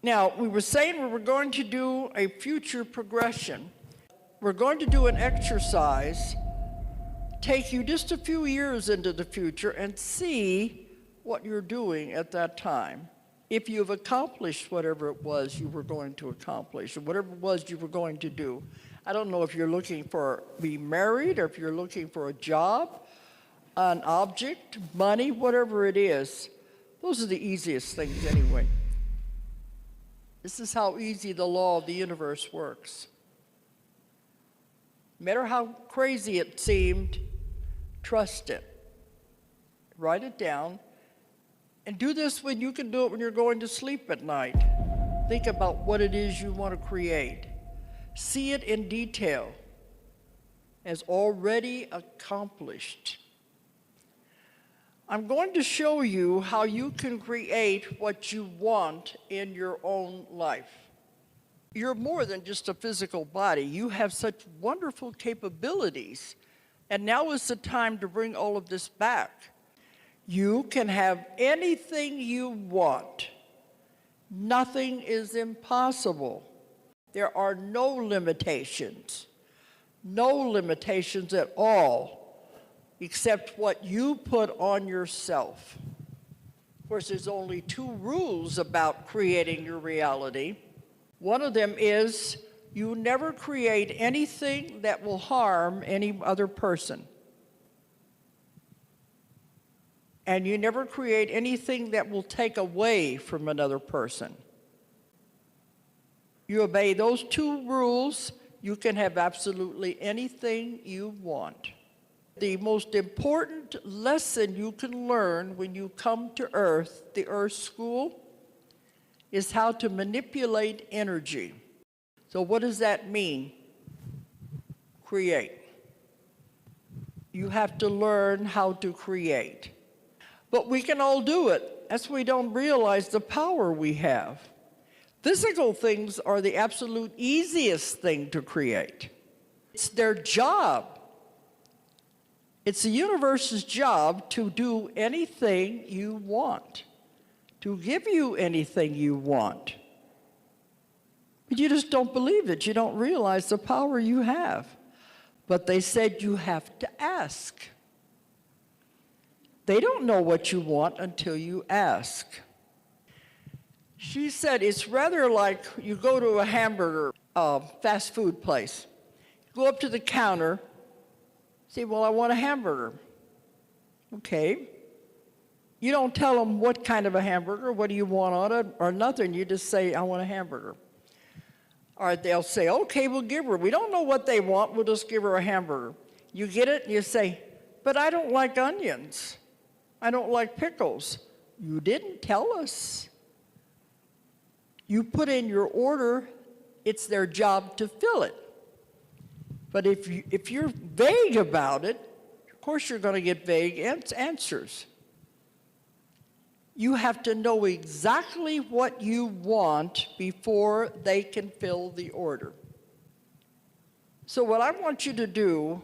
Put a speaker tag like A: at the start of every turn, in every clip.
A: Now, we were saying we were going to do a future progression. We're going to do an exercise, take you just a few years into the future and see what you're doing at that time. If you've accomplished whatever it was you were going to accomplish, or whatever it was you were going to do. I don't know if you're looking for be married, or if you're looking for a job, an object, money, whatever it is. Those are the easiest things anyway. This is how easy the law of the universe works. No matter how crazy it seemed, trust it. Write it down. And do this when you can do it when you're going to sleep at night. Think about what it is you want to create. See it in detail as already accomplished. I'm going to show you how you can create what you want in your own life. You're more than just a physical body. You have such wonderful capabilities. And now is the time to bring all of this back. You can have anything you want. Nothing is impossible. There are no limitations at all, except what you put on yourself. Of course, there's only two rules about creating your reality. One of them is you never create anything that will harm any other person. And you never create anything that will take away from another person. You obey those two rules, you can have absolutely anything you want. The most important lesson you can learn when you come to Earth, the Earth School, is how to manipulate energy. So what does that mean? Create. You have to learn how to create. But we can all do it. That's why we don't realize the power we have. Physical things are the absolute easiest thing to create. It's their job. It's the universe's job to do anything you want, to give you anything you want. But you just don't believe it. You don't realize the power you have. But they said you have to ask. They don't know what you want until you ask. She said it's rather like you go to a hamburger fast food place. You go up to the counter, say, well, I want a hamburger. Okay. You don't tell them what kind of a hamburger, what do you want on it, or nothing. You just say, I want a hamburger. All right, they'll say, okay, we'll give her. We don't know what they want, we'll just give her a hamburger. You get it, and you say, but I don't like onions. I don't like pickles. You didn't tell us. You put in your order, it's their job to fill it. But if you're vague about it, of course you're going to get vague answers. You have to know exactly what you want before they can fill the order. So what I want you to do,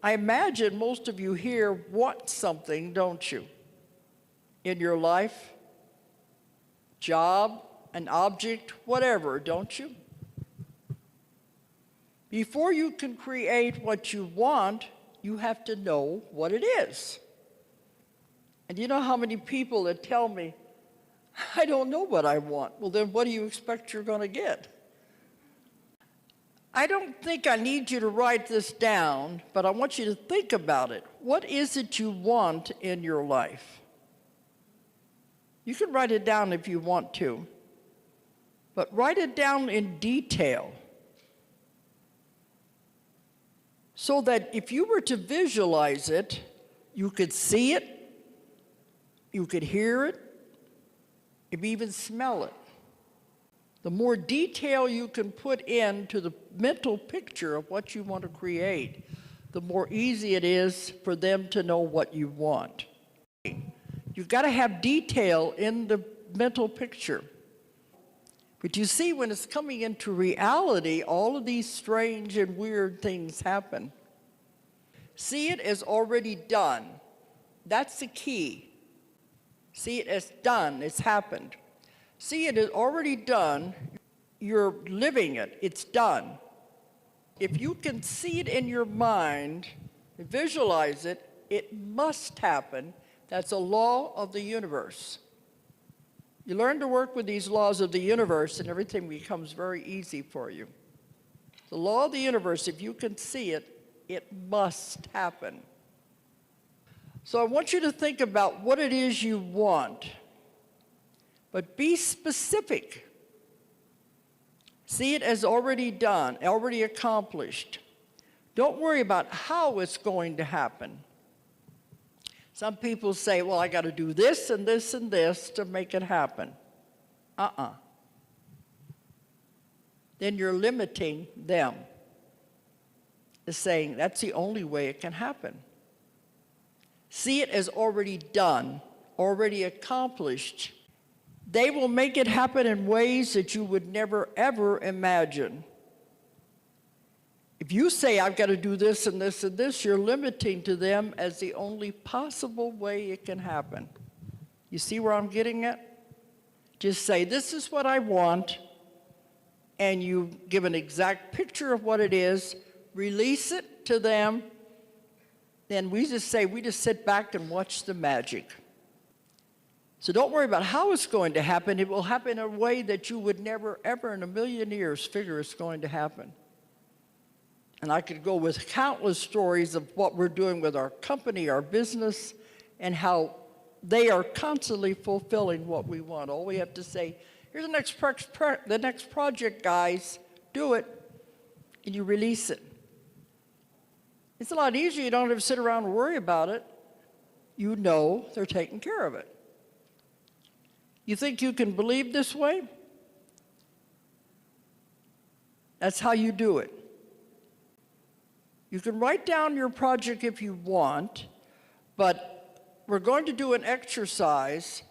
A: I imagine most of you here want something, don't you? In your life, job, an object, whatever, don't you? Before you can create what you want, you have to know what it is. And you know how many people that tell me, I don't know what I want. Well, then what do you expect you're going to get? I don't think I need you to write this down, but I want you to think about it. What is it you want in your life? You can write it down if you want to, but write it down in detail so that if you were to visualize it, you could see it, you could hear it, you could even smell it. The more detail you can put into the mental picture of what you want to create, the more easy it is for them to know what you want. You've got to have detail in the mental picture. But you see, when it's coming into reality, all of these strange and weird things happen. See it as already done. That's the key. See it as done, it's happened. see it is already done, you're living it, it's done. If you can see it in your mind, visualize it, it must happen. That's a law of the universe. You learn to work with these laws of the universe and everything becomes very easy for you. The law of the universe, if you can see it, it must happen. So I want you to think about what it is you want, but be specific. See it as already done, already accomplished. Don't worry about how it's going to happen. Some people say, well, I got to do this and this and this to make it happen. Then you're limiting them. Is saying that's the only way it can happen. See it as already done, already accomplished. They will make it happen in ways that you would never, ever imagine. If you say, I've got to do this and this and this, you're limiting to them as the only possible way it can happen. You see where I'm getting at? Just say, this is what I want, and you give an exact picture of what it is, release it to them, then we just sit back and watch the magic. So don't worry about how it's going to happen. It will happen in a way that you would never, ever in a million years figure it's going to happen. And I could go with countless stories of what we're doing with our company, our business, and how they are constantly fulfilling what we want. All we have to say, here's the next project, guys. Do it, and you release it. It's a lot easier. You don't have to sit around and worry about it. You know they're taking care of it. You think you can believe this way? That's how you do it. You can write down your project if you want, but we're going to do an exercise,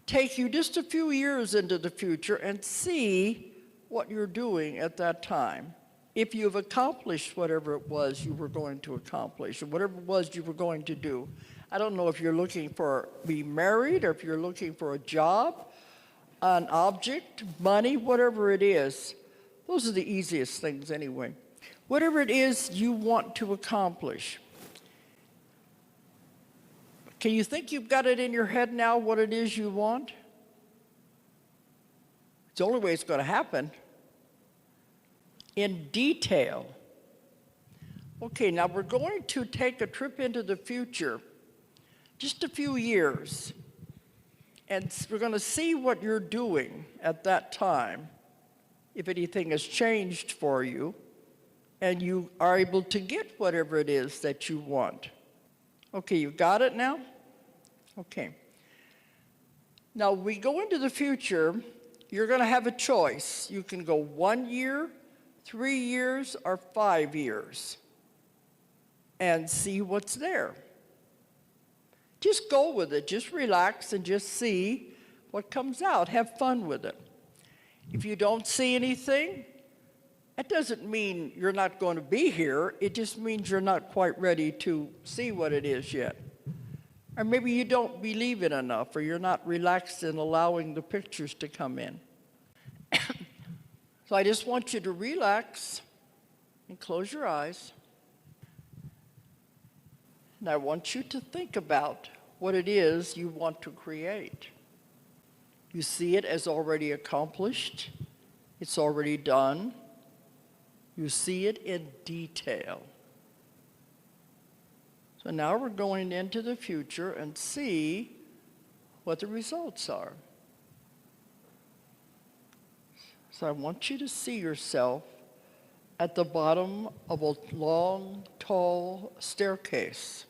A: take you just a few years into the future and see what you're doing at that time. If you've accomplished whatever it was you were going to accomplish, or whatever it was you were going to do. I don't know if you're looking for be married, or if you're looking for a job, an object, money, whatever it is. Those are the easiest things anyway. Whatever it is you want to accomplish. Can you think you've got it in your head now, what it is you want? It's the only way it's going to happen. In detail. Okay, now we're going to take a trip into the future, just a few years, and we're going to see what you're doing at that time, if anything has changed for you, and you are able to get whatever it is that you want. Okay, you got it now? Okay. Now, we go into the future, you're going to have a choice. You can go 1 year, 3 years, or 5 years and see what's there. Just go with it. Just relax and just see what comes out. Have fun with it. If you don't see anything, that doesn't mean you're not going to be here. It just means you're not quite ready to see what it is yet. Or maybe you don't believe it enough, or you're not relaxed in allowing the pictures to come in. So I just want you to relax and close your eyes. And I want you to think about what it is you want to create. You see it as already accomplished. It's already done. You see it in detail. So now we're going into the future and see what the results are. So I want you to see yourself at the bottom of a long, tall staircase.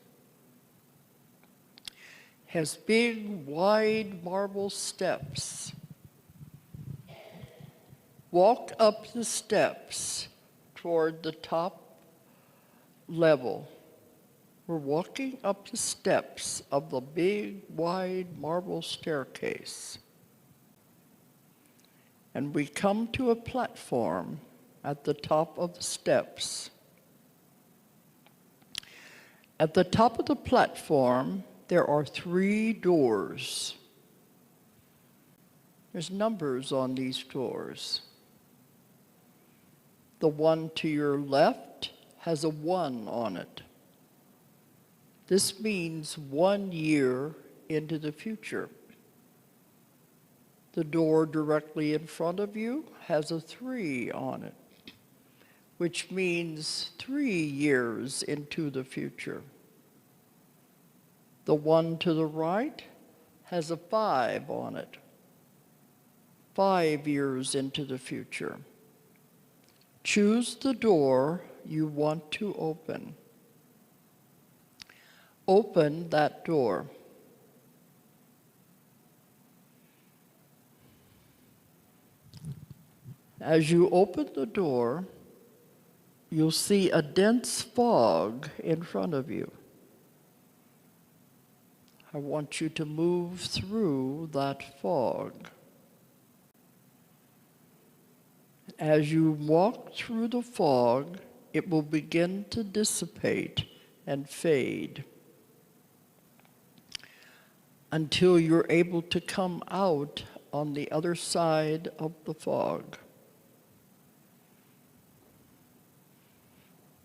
A: Has big, wide marble steps. Walk up the steps toward the top level. We're walking up the steps of the big, wide marble staircase. And we come to a platform at the top of the steps. At the top of the platform, there are 3 doors. There's numbers on these doors. The one to your left has a 1 on it. This means 1 year into the future. The door directly in front of you has a 3 on it, which means 3 years into the future. The one to the right has a 5 on it, 5 years into the future. Choose the door you want to open. Open that door. As you open the door, you'll see a dense fog in front of you. I want you to move through that fog. As you walk through the fog, it will begin to dissipate and fade until you're able to come out on the other side of the fog.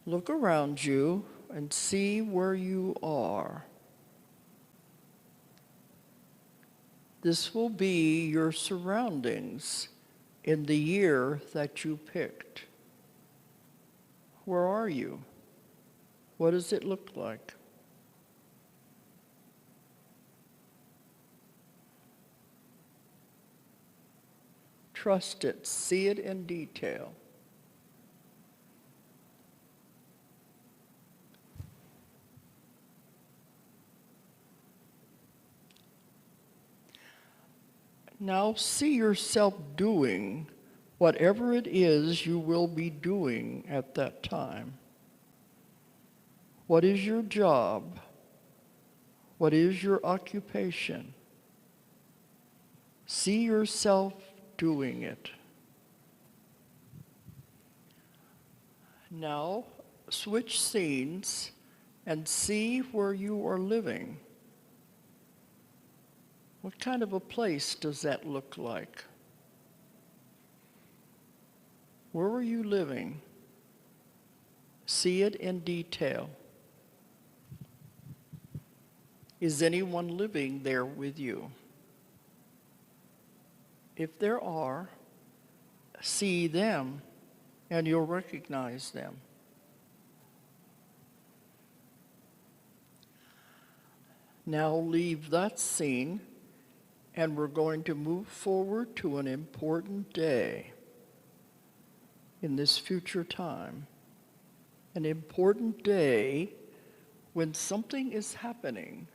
A: Look around you and see where you are. This will be your surroundings in the year that you picked. Where are you? What does it look like? Trust it, see it in detail. Now see yourself doing whatever it is you will be doing at that time. What is your job? What is your occupation? See yourself doing it. Now switch scenes and see where you are living. What kind of a place does that look like? Where are you living? See it in detail. Is anyone living there with you? If there are, see them and you'll recognize them. Now leave that scene and we're going to move forward to an important day in this future time. An important day when something is happening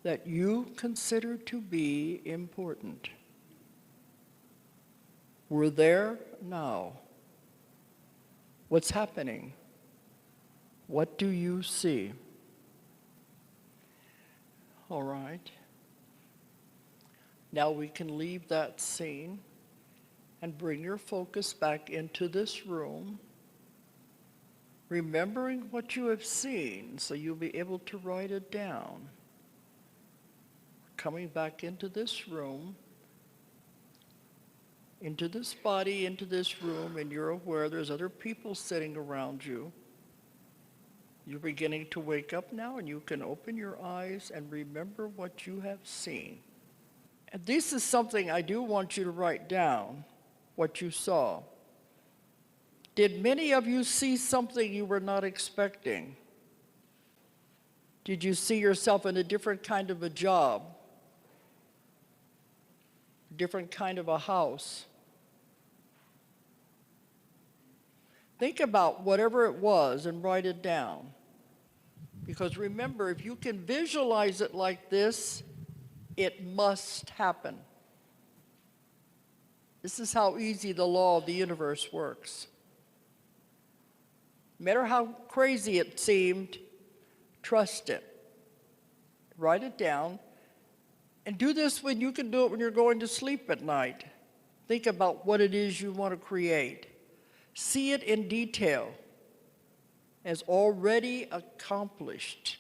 A: that you consider to be important. We're there now. What's happening? What do you see? All right. Now we can leave that scene and bring your focus back into this room, remembering what you have seen so you'll be able to write it down. Coming back into this room, into this body, into this room, and you're aware there's other people sitting around you. You're beginning to wake up now, and you can open your eyes and remember what you have seen. And this is something I do want you to write down, what you saw. Did many of you see something you were not expecting? Did you see yourself in a different kind of a job? Different kind of a house? Think about whatever it was and write it down. Because remember, if you can visualize it like this, it must happen. This is how easy the law of the universe works. No matter how crazy it seemed, trust it. Write it down. And do this when you can do it when you're going to sleep at night. Think about what it is you want to create. See it in detail as already accomplished.